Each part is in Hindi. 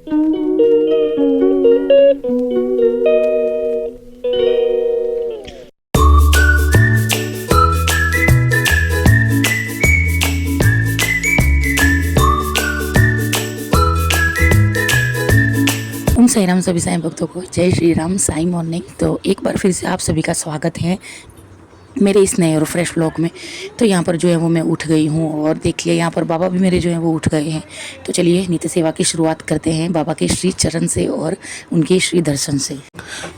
ओम साई राम। सभी साईं भक्तों को जय श्री राम। साई मॉर्निंग। तो एक बार फिर से आप सभी का स्वागत है मेरे इस नए और फ्रेश ब्लॉग में। तो यहाँ पर जो है वो मैं उठ गई हूँ और देख लिया यहाँ पर बाबा भी मेरे जो है वो उठ गए हैं। तो चलिए नित्य सेवा की शुरुआत करते हैं बाबा के श्री चरण से और उनके श्री दर्शन से।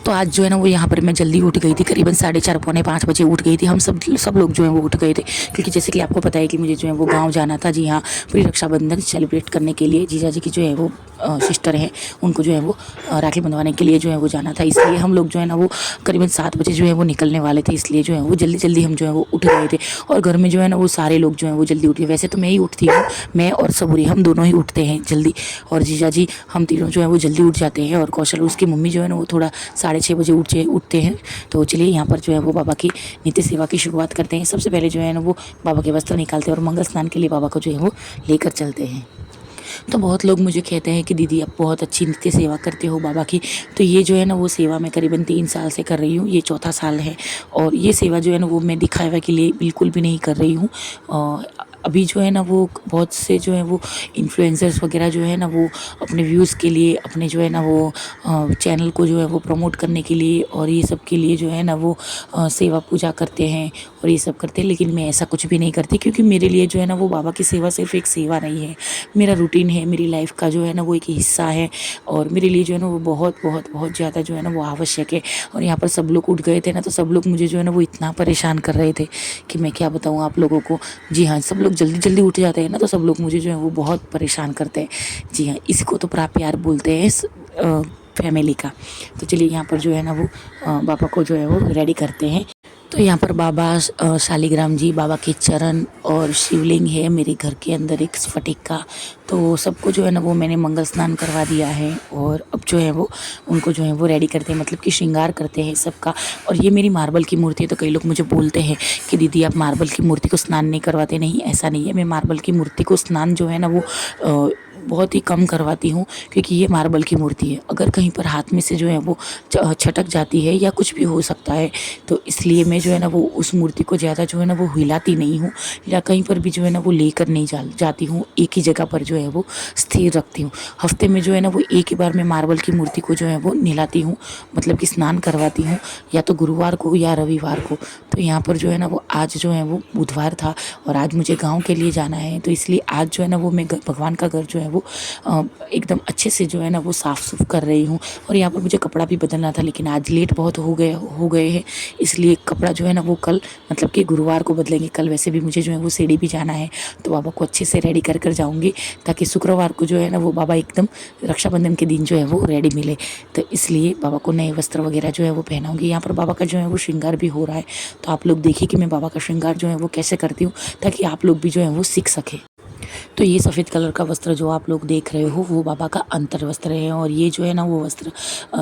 तो आज जो है ना वो यहाँ पर मैं जल्दी उठ गई थी, करीबन 4:30 पौने 5 बजे उठ गई थी। हम सब लोग जो है वो उठ गए थे क्योंकि जैसे कि आपको पता है कि मुझे जो है वो गाँव जाना था। जी हाँ, प्री रक्षाबंधन सेलिब्रेट करने के लिए जीजा जी की जो है वो सिस्टर हैं, उनको जो है वो राखी बंधवाने के लिए जो है वो जाना था। इसलिए हम लोग जो है ना वो करीबन 7 बजे जो है वो निकलने वाले थे। इसलिए जो है वो जल्दी हम जो है वो उठ गए थे और घर में जो है ना वो सारे लोग जो है वो जल्दी उठ गए। वैसे तो मैं ही उठती हूँ, मैं और सबूरी हम दोनों ही उठते हैं जल्दी, और जीजा जी हम तीनों जो है वो जल्दी उठ जाते हैं। और कौशल उसकी मम्मी जो है ना वो थोड़ा 6:30 बजे उठते हैं। तो चलिए यहाँ पर जो है वो बाबा की नित्य सेवा की शुरुआत करते हैं। सबसे पहले जो है ना वो बाबा के वस्त्र निकालते हैं और मंगल स्नान के लिए बाबा को जो है वो लेकर चलते हैं। तो बहुत लोग मुझे कहते हैं कि दीदी आप बहुत अच्छी नित्य सेवा करते हो बाबा की। तो ये जो है ना वो सेवा मैं करीबन 3 साल से कर रही हूँ, ये चौथा साल है। और ये सेवा जो है ना वो मैं दिखावा के लिए बिल्कुल भी नहीं कर रही हूँ। अभी जो है ना वो बहुत से जो है वो इन्फ्लुएंसर्स वगैरह जो है ना वो अपने व्यूज़ के लिए, अपने जो है ना वो चैनल को जो है वो प्रमोट करने के लिए और ये सब के लिए जो है ना वो सेवा पूजा करते हैं और ये सब करते हैं। लेकिन मैं ऐसा कुछ भी नहीं करती क्योंकि मेरे लिए जो है ना वो बाबा की सेवा सिर्फ एक सेवा नहीं है, मेरा रूटीन है, मेरी लाइफ का जो है ना वो एक हिस्सा है। और मेरे लिए जो है ना वो बहुत बहुत बहुत ज़्यादा जो है ना वो आवश्यक है। और यहाँ पर सब लोग उठ गए थे ना, तो सब लोग मुझे जो है ना वो इतना परेशान कर रहे थे कि मैं क्या बताऊँ आप लोगों को। जी हाँ, सब लोग जल्दी उठ जाते हैं ना, तो सब लोग मुझे जो है वो बहुत परेशान करते हैं। जी हाँ, इसको तो प्यार बोलते हैं फैमिली का। तो चलिए यहाँ पर जो है ना वो बाबा को जो है वो रेडी करते हैं। तो यहाँ पर बाबा शालिग्राम जी, बाबा के चरण और शिवलिंग है मेरे घर के अंदर एक स्फटिक का। तो सबको जो है ना वो मैंने मंगल स्नान करवा दिया है और अब जो है वो उनको जो है वो रेडी करते हैं, मतलब कि श्रृंगार करते हैं सबका। और ये मेरी मार्बल की मूर्ति है। तो कई लोग मुझे बोलते हैं कि दीदी आप मार्बल की मूर्ति को स्नान नहीं करवाते। नहीं, ऐसा नहीं है। मैं मार्बल की मूर्ति को स्नान जो है ना वो बहुत ही कम करवाती हूँ क्योंकि ये मार्बल की मूर्ति है। अगर कहीं पर हाथ में से जो है वो छटक जाती है या कुछ भी हो सकता है, तो इसलिए मैं जो है ना वो उस मूर्ति को ज़्यादा जो है ना वो हिलाती नहीं हूँ या कहीं पर भी जो है ना वो लेकर नहीं जाती हूँ। एक ही जगह पर जो है वो स्थिर रखती हूँ। हफ्ते में जो है ना वो एक ही बार मैं मार्बल की मूर्ति को जो है वो नहलाती हूँ, मतलब कि स्नान करवाती हूँ, या तो गुरुवार को या रविवार को। तो यहाँ पर जो है ना वो आज जो है वो बुधवार था और आज मुझे गाँव के लिए जाना है, तो इसलिए आज जो है ना वो मैं भगवान का घर जो है वो एकदम अच्छे से जो है ना वो साफ़ सुफ कर रही हूँ। और यहाँ पर मुझे कपड़ा भी बदलना था, लेकिन आज लेट बहुत हो गए हैं, इसलिए कपड़ा जो है ना वो कल, मतलब कि गुरुवार को बदलेंगे। कल वैसे भी मुझे जो है वो सीढ़ी भी जाना है, तो बाबा को अच्छे से रेडी कर जाऊँगी ताकि शुक्रवार को जो है ना वो बाबा एकदम रक्षाबंधन के दिन जो है वो रेडी मिले। तो इसलिए बाबा को नए वस्त्र वगैरह जो है वो पहनाऊँगी। यहाँ पर बाबा का जो है वो श्रृंगार भी हो रहा है, तो आप लोग देखिए कि मैं बाबा का श्रृंगार जो है वो कैसे करती हूँ ताकि आप लोग भी जो है वो सीख सकें। तो ये सफ़ेद कलर का वस्त्र जो आप लोग देख रहे हो वो बाबा का अंतर वस्त्र है। और ये जो है ना वो वस्त्र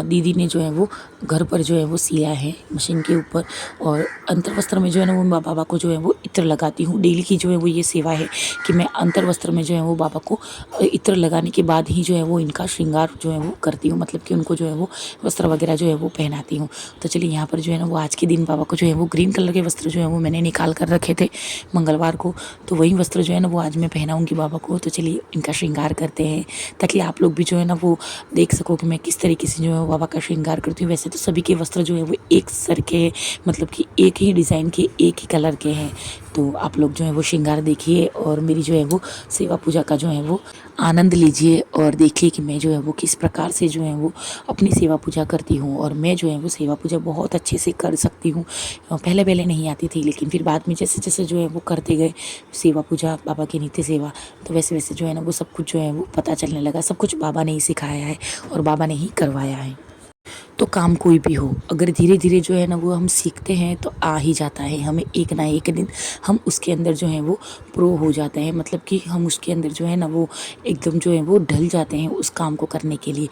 दीदी ने जो है वो घर पर जो है वो सिया है मशीन के ऊपर। और अंतर वस्त्र में जो है ना वो बाबा को जो है वो इत्र लगाती हूँ। डेली की जो है वो ये सेवा है कि मैं अंतर वस्त्र में जो है वो बाबा को इत्र लगाने के बाद ही जो है वो इनका श्रृंगार जो है वो करती हूँ, मतलब कि उनको जो है वो वस्त्र वगैरह जो है वो पहनाती हूँ। तो चलिए यहाँ पर जो है ना वो आज के दिन बाबा को जो है वो ग्रीन कलर के वस्त्र जो है वो मैंने निकाल कर रखे थे मंगलवार को, तो वही वस्त्र जो है ना वो आज मैं पहनाऊँगी बाबा को। तो चलिए इनका श्रृंगार करते हैं ताकि आप लोग भी जो है ना वो देख सको कि मैं किस तरीके से जो है बाबा का श्रृंगार करती हूँ। वैसे तो सभी के वस्त्र जो है वो एक सर के, मतलब कि एक ही डिज़ाइन के, एक ही कलर के हैं। तो आप लोग जो है वो श्रृंगार देखिए और मेरी जो है वो सेवा पूजा का जो है वो आनंद लीजिए और देखिए कि मैं जो है वो किस प्रकार से जो है वो अपनी सेवा पूजा करती हूँ। और मैं जो है वो सेवा पूजा बहुत अच्छे से कर सकती हूँ। पहले नहीं आती थी, लेकिन फिर बाद में जैसे जैसे जो है वो करते गए सेवा पूजा, बाबा की नित्य सेवा, तो वैसे वैसे जो है ना वो सब कुछ जो है वो पता चलने लगा। सब कुछ बाबा ने ही सिखाया है और बाबा ने ही करवाया है। तो काम कोई भी हो, अगर धीरे धीरे जो है ना वो हम सीखते हैं तो आ ही जाता है हमें। एक ना एक दिन हम उसके अंदर जो है वो प्रो हो जाते हैं, मतलब कि हम उसके अंदर जो है ना वो एकदम जो है वो ढल जाते हैं उस काम को करने के लिए।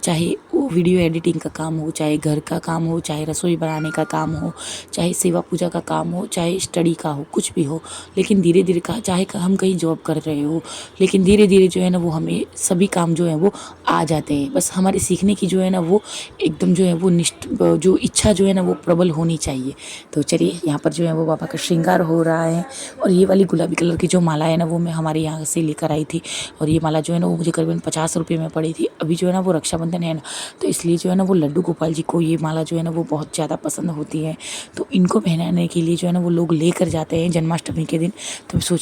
चाहे वो वीडियो एडिटिंग का काम हो, चाहे घर का काम हो, चाहे रसोई बनाने का काम हो, चाहे सेवा पूजा का काम हो, चाहे स्टडी का हो, कुछ भी हो। लेकिन धीरे धीरे चाहे हम कहीं जॉब कर रहे हो, लेकिन धीरे धीरे जो है ना वो हमें सभी काम जो है वो आ जाते हैं। बस हमारे सीखने की जो है ना वो एकदम जो है वो जो इच्छा जो है ना वो प्रबल होनी चाहिए। तो चलिए, यहाँ पर जो है वो बाबा का श्रृंगार हो रहा है। और ये वाली गुलाबी कलर की जो माला है ना वो मैं हमारे यहाँ से लेकर आई थी। और ये माला जो है ना वो मुझे करीबन 50 रुपये में पड़ी थी। अभी जो है ना वो रक्षाबंधन है ना, तो इसलिए जो है ना वो लड्डू गोपाल जी को ये माला जो है ना वो बहुत ज़्यादा पसंद होती है। तो इनको पहनाने के लिए जो है ना वो लोग लेकर जाते हैं जन्माष्टमी के दिन। तो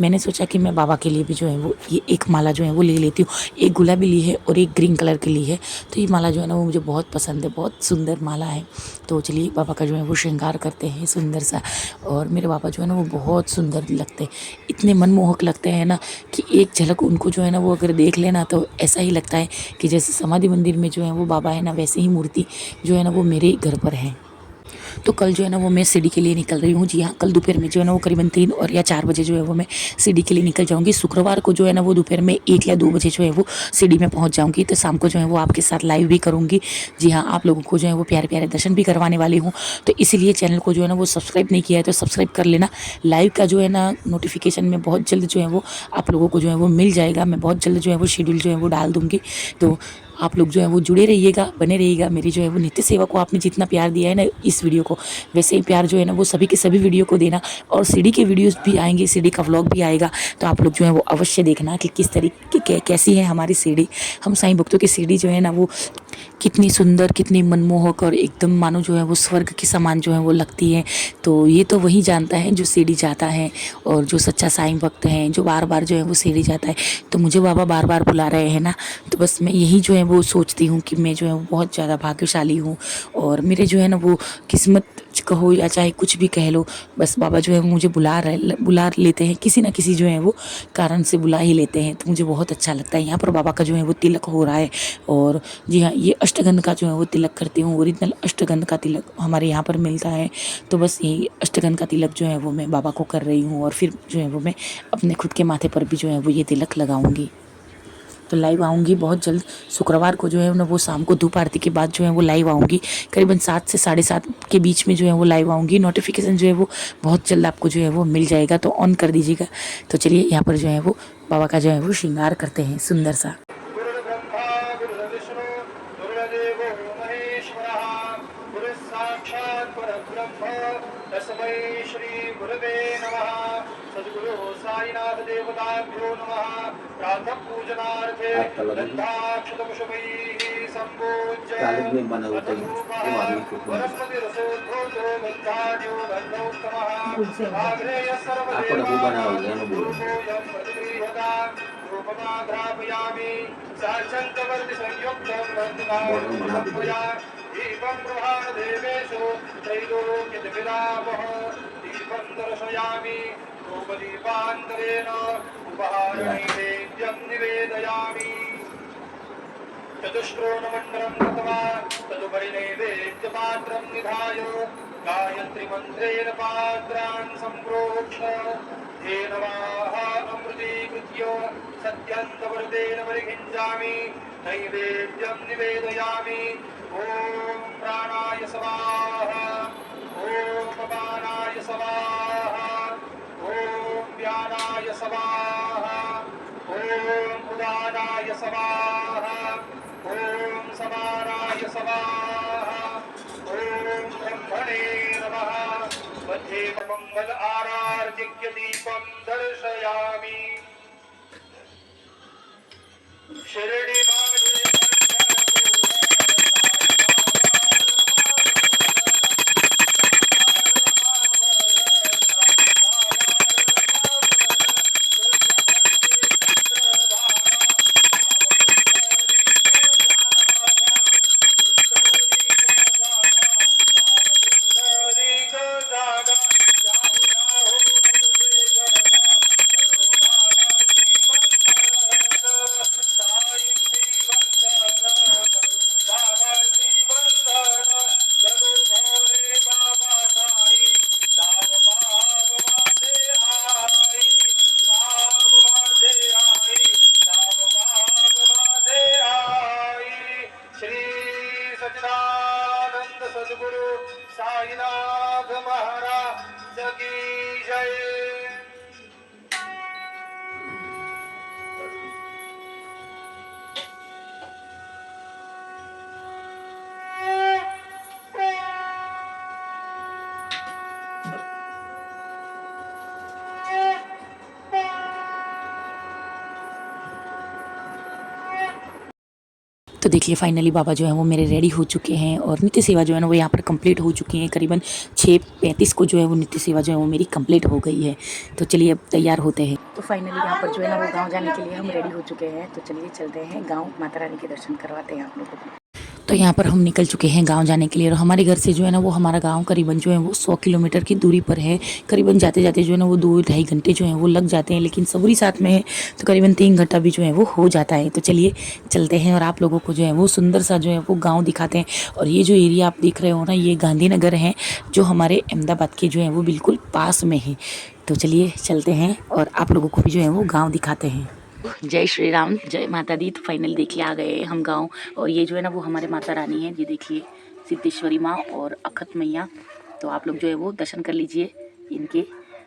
मैंने सोचा कि मैं बाबा के लिए भी जो है वो ये एक माला जो है वो ले लेती हूँ। एक गुलाबी ली है और एक ग्रीन कलर की ली है। तो ये माला जो है ना वो मुझे बहुत पसंद है, बहुत सुंदर माला है। तो चलिए, बाबा का जो है वो श्रृंगार करते हैं सुंदर सा। और मेरे बाबा जो है ना वो बहुत सुंदर लगते हैं, इतने मनमोहक लगते हैं ना कि एक झलक उनको जो है ना वो अगर देख लेना तो ऐसा ही लगता है कि जैसे समाधि मंदिर में जो है वो बाबा है ना, वैसे ही मूर्ति जो है ना वो मेरे घर पर है। तो कल जो है ना वो मैं सीढ़ी के लिए निकल रही हूँ। जी हाँ, कल दोपहर में जो है ना वो करीबन 3 और या 4 बजे जो है वो मैं सीढ़ी के लिए निकल जाऊँगी। शुक्रवार को जो है ना वो दोपहर में 1 या 2 बजे जो है वो सीढ़ी में पहुँच जाऊँगी। तो शाम को जो है वो आपके साथ लाइव भी करूँगी। जी हाँ, आप लोगों को जो है वो प्यारे प्यारे दर्शन भी करवाने वाली हूँ। तो इसीलिए चैनल को जो है ना वो सब्सक्राइब नहीं किया है तो सब्सक्राइब कर लेना। लाइव का जो है ना नोटिफिकेशन में बहुत जल्द जो है वो आप लोगों को जो है वो मिल जाएगा। मैं बहुत जल्द जो है वो शेड्यूल जो है वो डाल दूँगी। तो आप लोग जो है वो जुड़े रहिएगा, बने रहिएगा। मेरी जो है वो नित्य सेवा को आपने जितना प्यार दिया है ना इस वीडियो को, वैसे ही प्यार जो है ना वो सभी के सभी वीडियो को देना। और सीढ़ी के वीडियोस भी आएंगे, सीढ़ी का व्लॉग भी आएगा। तो आप लोग जो है वो अवश्य देखना कि किस तरीके कैसी है हमारी सीढ़ी। हम साईं भक्तों की सीढ़ी जो है ना वो कितनी सुंदर, कितनी मनमोहक और एकदम मानो जो है वो स्वर्ग के समान जो है वो लगती है। तो ये तो वही जानता है जो सीढ़ी जाता है, और जो सच्चा साईं भक्त है जो बार बार जो है वो सीढ़ी जाता है। तो मुझे बाबा बार बार बुला रहे हैं ना, तो बस मैं यही जो है वो सोचती हूँ कि मैं जो है वो बहुत ज़्यादा भाग्यशाली हूँ। और मेरे जो है ना वो किस्मत कहो या चाहे कुछ भी कह लो, बस बाबा जो है वो मुझे बुला लेते हैं, किसी ना किसी जो है वो कारण से बुला ही लेते हैं। तो मुझे बहुत अच्छा लगता है। यहाँ पर बाबा का जो है वो तिलक हो रहा है। और जी हाँ, ये अष्टगंध का जो है वो तिलक करती हूँ। ओरिजिनल अष्टगंध का तिलक हमारे यहाँ पर मिलता है। तो बस यही अष्टगंध का तिलक जो है वो मैं बाबा को कर रही हूँ। और फिर जो है वो मैं अपने खुद के माथे पर भी जो है वो ये तिलक लगाऊंगी। तो लाइव आऊँगी बहुत जल्द। शुक्रवार को जो है ना वो शाम को धूप आरती के बाद जो है वो लाइव आऊँगी। करीबन 7 से 7:30 के बीच में जो है वो लाइव आऊँगी। नोटिफिकेशन जो है वो बहुत जल्द आपको जो है वो मिल जाएगा, तो ऑन कर दीजिएगा। तो चलिए, यहाँ पर जो है वो बाबा का जो है वो श्रृंगार करते हैं सुंदर सा। गुरुर्ब्रह्मा गुरुर्विष्णु गुरुर्देवो महेश्वरः गुरुः साक्षात् परब्रह्म तस्मै श्री गुरवे नमः। सद्गुरु साईनाथ देवताभ्यो नमः। प्रातः पूजनार्थे दन्ताक्षतपुष्पैः सम्पूज्य वनस्पतिरसोद्भूतो गन्धाद्यो गन्धोत्तमः आग्नेय सर्वदेवानां गुरुकोऽयं प्रतिगृह्यताम् रूपमाघ्रापयामि साक्षात्वर्ति संयुक्तं वन्दनामया दीपं गृहाण देवेषु त्रैलोक्यदिविरामः दीपं दर्शयामि धूपदीपान्तरेण उपहारनैवेद्यं निवेदयामि। चतुष्कोणमण्डलं कृत्वा तदुपरि नैवेद्यपात्रं निधाय गायत्रीमन्त्रेण पात्रान् सम्प्रोक्ष्य धेनवाः अमृतीकृत्य सत्यन्तवर्तेन परिषिञ्चामि नैवेद्यं निवेदयामि। ॐ प्राणाय स्वाहा ॐ अपानाय स्वाहा ॐ व्यानाय स्वाहा ॐ उदानाय स्वाहा ॐ समानाय स्वाहा ॐ ब्रह्मणे नमः। मध्ये मंगल आरार्यज्ञ दीपं दर्शयामि। शिरडी सच्चिदानंद सद्गुरु साईनाथ महाराज की जय। तो देखिए फाइनली बाबा जो है वो मेरे रेडी हो चुके हैं और नित्य सेवा जो है ना वो यहाँ पर कंप्लीट हो चुकी है। करीबन 6:35 को जो है वो नित्य सेवा जो है वो मेरी कंप्लीट हो गई है। तो चलिए अब तैयार होते हैं। तो फाइनली यहाँ पर जो है ना वो गांव जाने के लिए हम रेडी हो चुके हैं। तो चलिए चलते हैं गांव, माता रानी के दर्शन करवाते हैं आप लोगों को। तो यहाँ पर हम निकल चुके हैं गांव जाने के लिए और हमारे घर से जो है ना वो हमारा गांव करीबन जो है वो 100 किलोमीटर की दूरी पर है। करीबन जाते जाते जो है ना वो 2-2.5 घंटे जो है वो लग जाते हैं, लेकिन सबूरी साथ में है तो करीबन 3 घंटा भी जो है वो हो जाता है। तो चलिए चलते हैं और आप लोगों को जो है वो सुंदर सा जो है वो गाँव दिखाते हैं। और ये जो एरिया आप देख रहे हो ना, ये गांधीनगर है जो हमारे अहमदाबाद के जो है वो बिल्कुल पास में है। तो चलिए चलते हैं और आप लोगों को भी जो है वो गाँव दिखाते हैं। जय श्री राम, जय माता दी। तो फाइनल देखिए आ गए हम गांव और ये जो है ना वो हमारे माता रानी है। ये देखिए सिद्धेश्वरी माँ और अखत मैया। तो आप लोग जो है वो दर्शन कर लीजिए इनके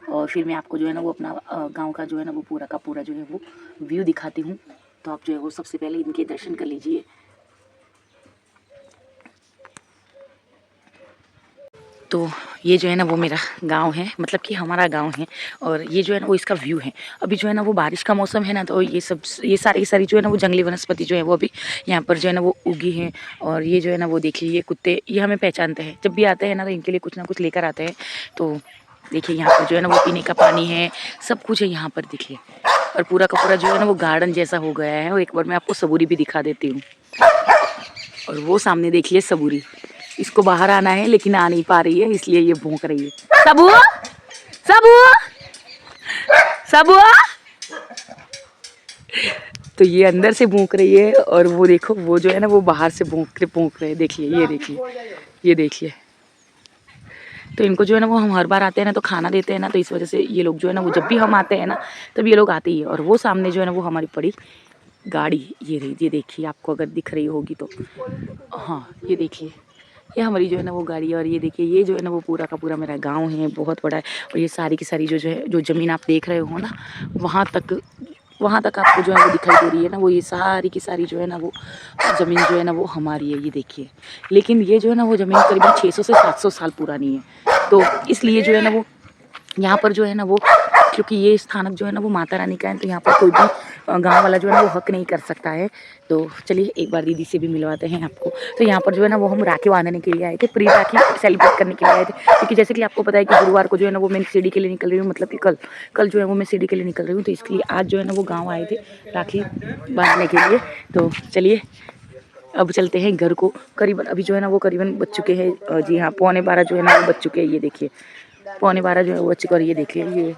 और फिर मैं आपको जो है ना वो अपना गांव का जो है ना वो पूरा का पूरा जो है वो व्यू दिखाती हूँ। तो आप जो है वो सबसे पहले इनके दर्शन कर लीजिए। तो ये जो है ना वो मेरा गांव है, मतलब कि हमारा गांव है और ये जो है ना वो इसका व्यू है। अभी जो है ना वो बारिश का मौसम है ना, तो ये सारी जो है ना वो जंगली वनस्पति जो है वो अभी यहाँ पर जो है ना वो उगी है। और ये जो है ना वो देखिए ये कुत्ते, ये हमें पहचानते हैं, जब भी आते हैं ना तो इनके लिए कुछ ना कुछ लेकर आते हैं। तो देखिए यहाँ पर जो है ना वो पीने का पानी है, सब कुछ है यहाँ पर देखिए। और पूरा का पूरा जो है ना वो गार्डन जैसा हो गया है। और एक बार मैं आपको सबूरी भी दिखा देती हूँ। और वो सामने देखिए सबूरी, इसको बाहर आना है लेकिन आ नहीं पा रही है, इसलिए ये भौंक रही है। सबू सबू सबू, तो ये अंदर से भौंक रही है और वो देखो वो जो है ना वो बाहर से भौंक रहे हैं। देखिए ये देखिए। तो इनको जो है ना वो हम हर बार आते हैं ना तो खाना देते हैं ना, तो इस वजह से ये लोग जो है ना वो जब भी हम आते हैं ना तब ये लोग आते ही है। और वो सामने जो है ना वो हमारी बड़ी गाड़ी ये रही, ये देखिए आपको अगर दिख रही होगी तो, हाँ ये देखिए ये हमारी जो है ना वो गाड़ी है। और ये देखिए ये जो है ना वो पूरा का पूरा मेरा गांव है, बहुत बड़ा है। और ये सारी की सारी जो है जो ज़मीन आप देख रहे हो ना वहाँ तक आपको जो है वो दिखाई दे रही है ना, वो ये सारी की सारी जो है ना वो ज़मीन जो है ना वो हमारी है, ये देखिए। लेकिन ये जो है ना वो ज़मीन करीबन 600 से 700 साल पुरानी है। तो इसलिए जो है ना वो यहाँ पर जो है ना वो, क्योंकि ये स्थानक जो है ना वो माता रानी का है, तो यहाँ पर कोई भी गांव वाला जो है ना वो हक नहीं कर सकता है। तो चलिए एक बार दीदी से भी मिलवाते हैं आपको। तो यहाँ पर जो है ना वो हम राखी बांधने के लिए आए थे, प्री राखी सेलिब्रेट करने के लिए आए थे। क्योंकि जैसे कि आपको पता है कि गुरुवार को जो है ना वो मैं सीढ़ी के लिए निकल रही हूँ, मतलब कि कल जो है वो मैं सीढ़ी के लिए निकल रही हूँ। तो इसके लिए आज जो है ना वो गाँव आए थे राखी बांधने के लिए। तो चलिए अब चलते हैं घर को। करीबन अभी जो है ना वो करीबन बज चुके हैं, जी हाँ 11:15 जो है ना वो बज चुके हैं। ये देखिए 11:15 जो है वो बज चुके। और ये देखिए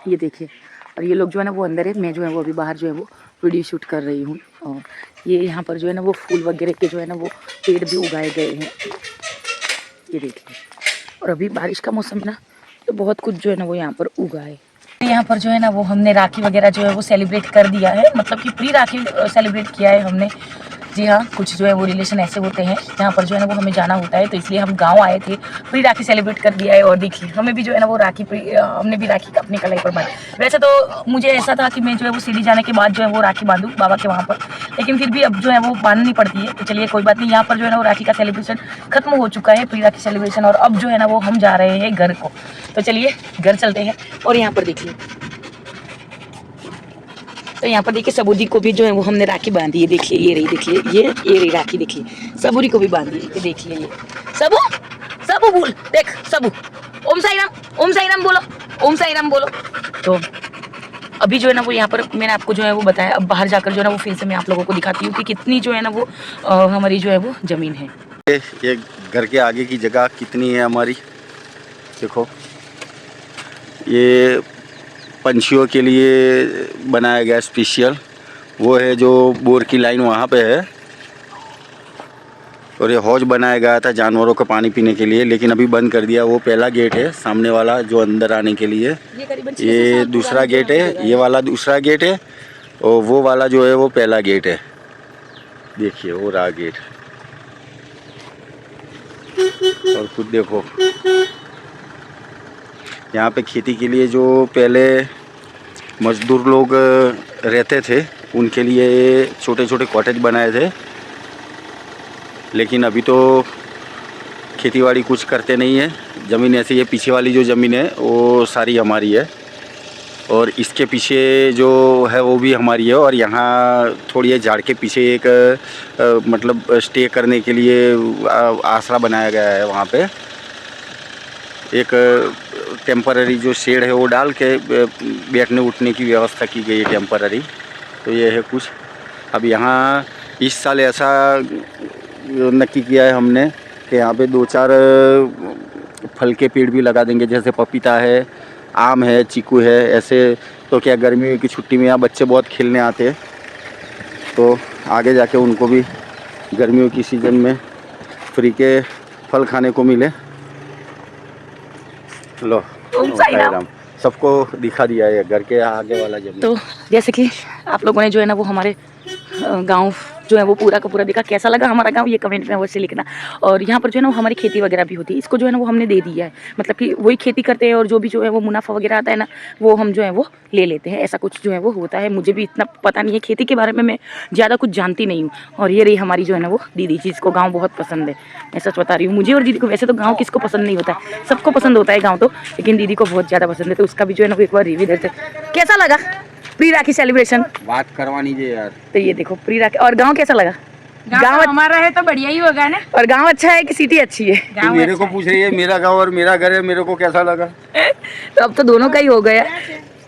ये देखिए। और ये लोग जो है ना वो अंदर है, मैं जो है वो अभी बाहर जो है वो वीडियो शूट कर रही हूँ। और ये यहाँ पर जो है ना वो फूल वगैरह के जो है ना वो पेड़ भी उगाए गए हैं, ये देखिए। और अभी बारिश का मौसम है ना तो बहुत कुछ जो है ना वो यहाँ पर उगा है। यहाँ पर जो है ना वो हमने राखी वगैरह जो है वो सेलिब्रेट कर दिया है, मतलब कि प्री राखी सेलिब्रेट किया है हमने। जी हाँ, कुछ जो है वो रिलेशन ऐसे होते हैं जहाँ पर जो है ना वो हमें जाना होता है, तो इसलिए हम गांव आए थे, प्री राखी सेलिब्रेट कर दिया है। और देखिए हमें भी जो है ना वो हमने भी राखी अपनी कलाई पर बांधी। वैसे तो मुझे ऐसा था कि मैं जो है वो सीढ़ी जाने के बाद जो है वो राखी बांधूँ बाबा के वहाँ पर, लेकिन फिर भी अब जो है वो बांधनी पड़ती है। तो चलिए कोई बात नहीं। यहाँ पर जो है ना वो राखी का सेलिब्रेशन खत्म हो चुका है, प्री राखी सेलिब्रेशन। और अब जो है ना वो हम जा रहे हैं घर को। तो चलिए घर चलते हैं। और यहाँ पर देखिए, तो यहाँ पर देखिए सबूरी को भी जो है वो हमने राखी बांधी है। देखिए ये रही, देखिए ये रही राखी, देखिए सबूरी को भी बांधी है। देखिए ये सबू बोल, देख सबू, ओम साई राम बोलो, ओम साई राम बोलो। तो अभी जो है ना वो यहाँ पर मैंने आपको जो है वो बताया। अब बाहर जाकर जो है ना वो फिर से मैं आप लोगों को दिखाती हूँ कि कितनी जो है ना वो हमारी जो है वो ज़मीन है। ये घर के आगे की जगह कितनी है हमारी, देखो। ये पंछियों के लिए बनाया गया स्पेशल, वो है जो बोर की लाइन वहाँ पे है। और ये हौज बनाया गया था जानवरों को पानी पीने के लिए, लेकिन अभी बंद कर दिया। वो पहला गेट है सामने वाला जो अंदर आने के लिए, ये दूसरा गेट है, ये वाला दूसरा गेट है, और वो वाला जो है वो पहला गेट है। देखिए वो रहा गेट। और खुद देखो, यहाँ पे खेती के लिए जो पहले मजदूर लोग रहते थे उनके लिए छोटे छोटे कॉटेज बनाए थे, लेकिन अभी तो खेतीबाड़ी कुछ करते नहीं है। ज़मीन ऐसी है, पीछे वाली जो ज़मीन है वो सारी हमारी है और इसके पीछे जो है वो भी हमारी है। और यहाँ थोड़ी है झाड़ के पीछे एक मतलब स्टे करने के लिए आसरा बनाया गया है। वहाँ पे एक टेम्पररी जो शेड है वो डाल के बैठने उठने की व्यवस्था की गई है टेम्पररी। तो ये है कुछ। अब यहाँ इस साल ऐसा नक्की किया है हमने कि यहाँ पे 2-4 फल के पेड़ भी लगा देंगे, जैसे पपीता है, आम है, चीकू है। ऐसे तो क्या गर्मियों की छुट्टी में यहाँ बच्चे बहुत खेलने आते हैं, तो आगे जाके उनको भी गर्मियों की सीज़न में फ्री के फल खाने को मिले। लो साईं राम सबको दिखा दिया है घर के आगे वाला जमीन। तो जैसे कि आप लोगों ने जो है ना वो हमारे गांव जो है वो पूरा का पूरा देखा, कैसा लगा हमारा गांव ये कमेंट में अवश्य लिखना। और यहाँ पर जो है ना वो हमारी खेती वगैरह भी होती है, इसको जो है ना वो हमने दे दिया है, मतलब कि वही खेती करते हैं और जो भी जो है वो मुनाफा वगैरह आता है ना वो हम जो है वो ले लेते हैं। ऐसा कुछ जो है वो होता है। मुझे भी इतना पता नहीं है खेती के बारे में, मैं ज़्यादा कुछ जानती नहीं हूँ। और ये रही हमारी जो है ना वो दीदी, जिसको गाँव बहुत पसंद है। मैं सच बता रही हूँ, मुझे और दीदी को। वैसे तो गाँव किसको पसंद नहीं होता है, सबको पसंद होता है गाँव तो, लेकिन दीदी को बहुत ज़्यादा पसंद है। तो उसका भी जो है ना वो एक बार रिव्यू देते। कैसा लगा प्री राखी सेलिब्रेशन? बात करवानी चाहिए यार। तो ये देखो प्री राखी। और गाँव कैसा लगा? गाँव हमारा है तो बढ़िया ही होगा ना। और गांव अच्छा है कि सिटी अच्छी है? तो मेरे को पूछ रही है मेरा गांव और मेरा घर है, मेरे को कैसा लगा? तो अब तो दोनों का ही हो गया,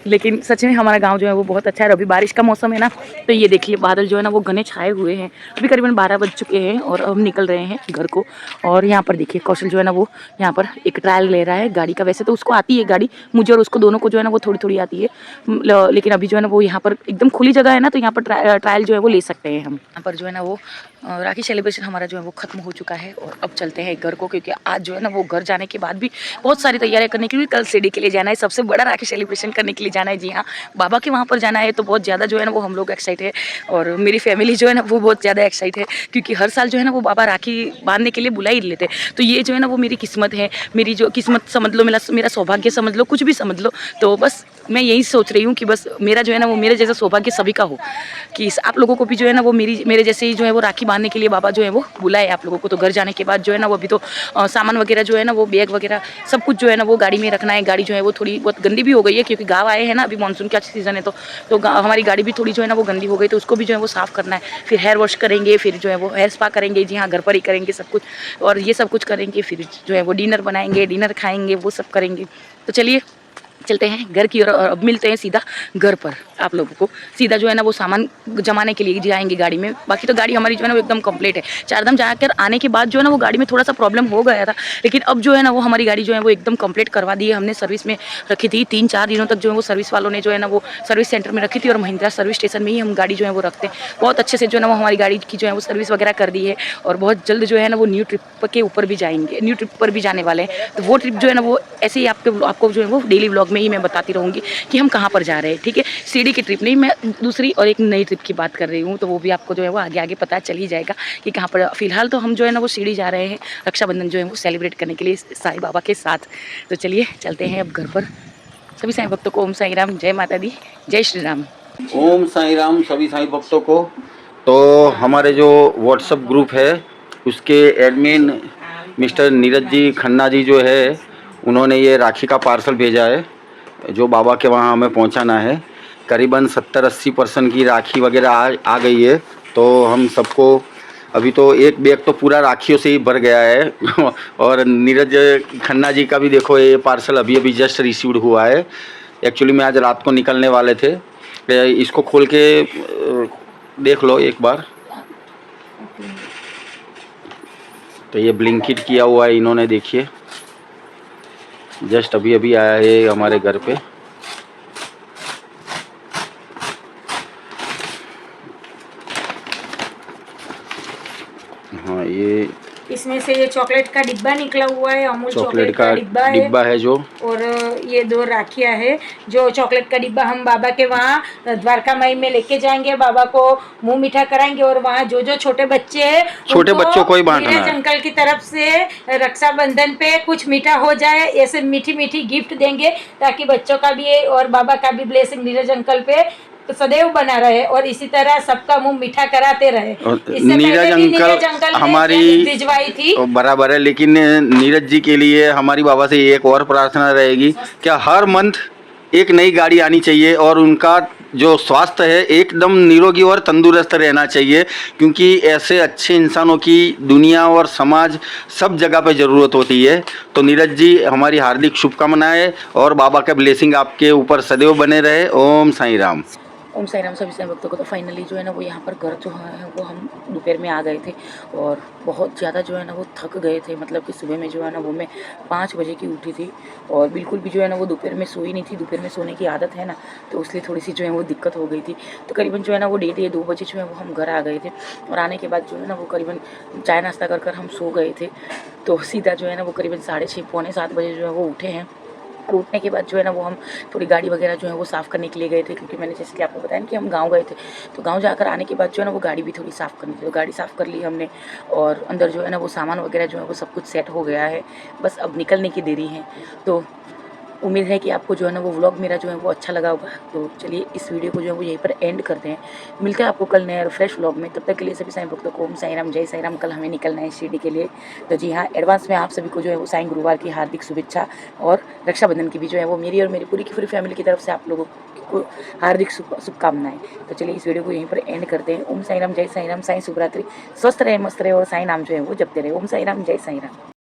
लेकिन सच में हमारा गांव जो है वो बहुत अच्छा है। अभी बारिश का मौसम है ना, तो ये देखिए बादल जो है ना वो घने छाए हुए हैं। अभी करीबन 12 बज चुके हैं और हम निकल रहे हैं घर को। और यहाँ पर देखिए कौशल जो है ना वो यहाँ पर एक ट्रायल ले रहा है गाड़ी का। वैसे तो उसको आती है गाड़ी, मुझे और उसको दोनों को जो है ना वो थोड़ी थोड़ी आती है, लेकिन अभी जो है ना वो यहाँ पर एकदम खुली जगह है ना, तो यहाँ पर ट्रायल जो है वो ले सकते हैं हम। यहाँ पर जो है ना वो राखी सेलिब्रेशन हमारा जो है वो खत्म हो चुका है और अब चलते हैं घर को, क्योंकि आज जो है ना वो घर जाने के बाद भी बहुत सारी तैयारियां करने के लिए, कल शिरडी के लिए जाना है, सबसे बड़ा राखी सेलिब्रेशन करने के लिए जाना है। जी हाँ, बाबा के वहाँ पर जाना है। तो बहुत ज़्यादा जो है ना वो हम लोग एक्साइट है और मेरी फैमिली जो है ना वो बहुत ज़्यादा एक्साइट है, क्योंकि हर साल जो है ना वो बाबा राखी बांधने के लिए बुला ही लेते। तो ये जो है ना वो मेरी किस्मत है, मेरी जो किस्मत समझ लो, मेरा सौभाग्य समझ लो, कुछ भी समझ लो। तो बस मैं यही सोच रही हूँ कि बस मेरा जो है ना वो मेरे जैसा सौभाग्य सभी का हो, कि आप लोगों को भी जो है ना वो मेरे जैसे ही जो है वो राखी बांधने के लिए बाबा जो है वो बुलाए आप लोगों को। तो घर जाने के बाद जो है ना वो अभी तो सामान वगैरह जो है ना वो बैग वगैरह सब कुछ जो है ना वो गाड़ी में रखना है। गाड़ी जो है वो थोड़ी बहुत गंदी भी हो गई है, क्योंकि गाँव आए हैं ना, अभी मानसून का सीज़न है, तो हमारी गाड़ी भी थोड़ी जो है ना वो गंदी हो गई, तो उसको भी जो है वो साफ़ करना है। फिर हेयर वॉश करेंगे, फिर जो है वो हेयर स्पा करेंगे, जी हाँ घर पर ही करेंगे सब कुछ। और ये सब कुछ करेंगे, फिर जो है वो डिनर बनाएंगे, डिनर खाएंगे, वो सब करेंगे। तो चलिए चलते हैं घर की ओर और अब मिलते हैं सीधा घर पर। आप लोगों को सीधा जो है ना वो सामान जमाने के लिए जाएंगे गाड़ी में। बाकी तो गाड़ी हमारी जो है ना वो एकदम कंप्लीट है। चारधाम जाकर आने के बाद जो है ना वो गाड़ी में थोड़ा सा प्रॉब्लम हो गया था, लेकिन अब जो है ना वो हमारी गाड़ी जो है वो एकदम कंप्लीट करवा दी है हमने। सर्विस में रखी थी 3-4 दिनों तक जो है वो सर्विस वालों ने जो है ना वो सर्विस सेंटर में रखी थी, और महिंद्रा सर्विस स्टेशन में ही हम गाड़ी जो है वो रखते हैं। बहुत अच्छे से जो है ना वो हमारी गाड़ी की जो है वो सर्विस वगैरह कर दी है, और बहुत जल्द जो है ना वो न्यू ट्रिप के ऊपर भी जाएंगे, न्यू ट्रिप पर भी जाने वाले हैं। तो वो ट्रिप जो है ना वो ऐसे ही आपको जो है वो डेली व्लॉग में ही मैं बताती रहूँगी कि हम कहाँ पर जा रहे हैं। ठीक है, सीढ़ी की ट्रिप नहीं, मैं दूसरी और एक नई ट्रिप की बात कर रही हूँ, तो वो भी आपको जो है वो आगे आगे पता चल ही जाएगा कि कहाँ पर। फिलहाल तो हम जो है ना वो सीढ़ी जा रहे हैं रक्षाबंधन जो है वो सेलिब्रेट करने के लिए साईं बाबा के साथ। तो चलिए चलते हैं अब घर पर। सभी साईं भक्तों को ओम साईं राम, जय माता दी, जय श्री राम। ओम साईं राम सभी साईं भक्तों को। तो हमारे जो व्हाट्सएप ग्रुप है उसके एडमिन मिस्टर नीरज जी खन्ना जी जो है, उन्होंने ये राखी का पार्सल भेजा है जो बाबा के वहाँ हमें पहुँचाना है। करीबन 70-80% की राखी वगैरह आ गई है। तो हम सबको अभी तो एक बैग तो पूरा राखियों से ही भर गया है और नीरज खन्ना जी का भी देखो ये पार्सल अभी अभी जस्ट रिसीव्ड हुआ है। एक्चुअली में आज रात को निकलने वाले थे। इसको खोल के देख लो एक बार। तो ये ब्लिंकिट किया हुआ है इन्होंने, देखिए जस्ट अभी अभी आया है हमारे घर पे। हाँ ये इसमें से ये चॉकलेट का डिब्बा निकला हुआ है, अमूल चॉकलेट का डिब्बा है जो, और ये 2 राखियाँ है जो चॉकलेट का डिब्बा हम बाबा के वहाँ द्वारका माई में लेके जाएंगे, बाबा को मुंह मीठा कराएंगे और वहाँ जो जो छोटे बच्चे हैं छोटे बच्चों को ही बांटना नीरज है। अंकल की तरफ से रक्षाबंधन पे कुछ मीठा हो जाए ऐसे मीठी मीठी गिफ्ट देंगे, ताकि बच्चों का भी और बाबा का भी ब्लेसिंग नीरज अंकल पे तो सदैव बना रहे और इसी तरह सबका मुंह मीठा कराते रहे। इससे नीरज पहले भी नीरज अंकल ने हमारी भिजवाई थी। बराबर है, लेकिन नीरज जी के लिए हमारी बाबा से एक और प्रार्थना रहेगी, क्या हर मंथ एक नई गाड़ी आनी चाहिए और उनका जो स्वास्थ्य है एकदम निरोगी और तंदुरुस्त रहना चाहिए, क्योंकि ऐसे अच्छे इंसानों की दुनिया और समाज सब जगह पे ज़रूरत होती है। तो नीरज जी हमारी हार्दिक शुभकामनाएं और बाबा का ब्लेसिंग आपके ऊपर सदैव बने रहे। ओम साईं राम। ओम साई राम सभी साईं भक्तों को। तो फाइनली जो है ना वो यहाँ पर घर जो है वो हम दोपहर में आ गए थे और बहुत ज़्यादा जो है ना वो थक गए थे। मतलब कि सुबह में जो है ना वो मैं 5 बजे की उठी थी और बिल्कुल भी जो है ना वो दोपहर में सोई नहीं थी। दोपहर में सोने की आदत है ना, तो इसलिए थोड़ी सी जो है वो दिक्कत हो गई थी। तो करीबन जो है ना वो 1:30-2 बजे जो है वो हम घर आ गए थे और आने के बाद जो है ना वो करीबन चाय नाश्ता कर हम सो गए थे। तो सीधा जो है ना वो करीबन 6:30 पौने 7 बजे जो है वो उठे हैं और उठने के बाद जो है ना वो हम थोड़ी गाड़ी वगैरह जो है वो साफ़ करने के लिए गए थे, क्योंकि मैंने जैसे कि आपको बताया ना कि हम गांव गए थे। तो गांव जाकर आने के बाद जो है ना वो गाड़ी भी थोड़ी साफ़ करनी थी, तो गाड़ी साफ़ कर ली हमने और अंदर जो है ना वो सामान वगैरह जो है वो सब कुछ सेट हो गया है, बस अब निकलने की देरी है। तो उम्मीद है कि आपको जो है ना वो व्लॉग मेरा जो है वो अच्छा लगा होगा। तो चलिए इस वीडियो को जो है वो यहीं पर एंड करते हैं। मिलते हैं आपको कल नए और फ्रेश व्लॉग में। तब तक के लिए सभी साईं भक्तों को ओम साईं राम, जय साईं राम। कल हमें निकलना है शिरडी के लिए। तो जी हाँ, एडवांस में आप सभी को जो है वो साईं गुरुवार की हार्दिक शुभेच्छा और रक्षाबंधन की भी जो है वो मेरी और मेरी पूरी की पूरी फैमिली की तरफ से आप लोगों को हार्दिक शुभकामनाएं। तो चलिए इस वीडियो को यहीं पर एंड करते हैं। ओम साईं राम, जय साईं राम। साईं शुभरात्रि। स्वस्थ रहे, मस्त रहे और साईं नाम जो है वो जपते रहे। ओम साईं राम, जय साईं राम।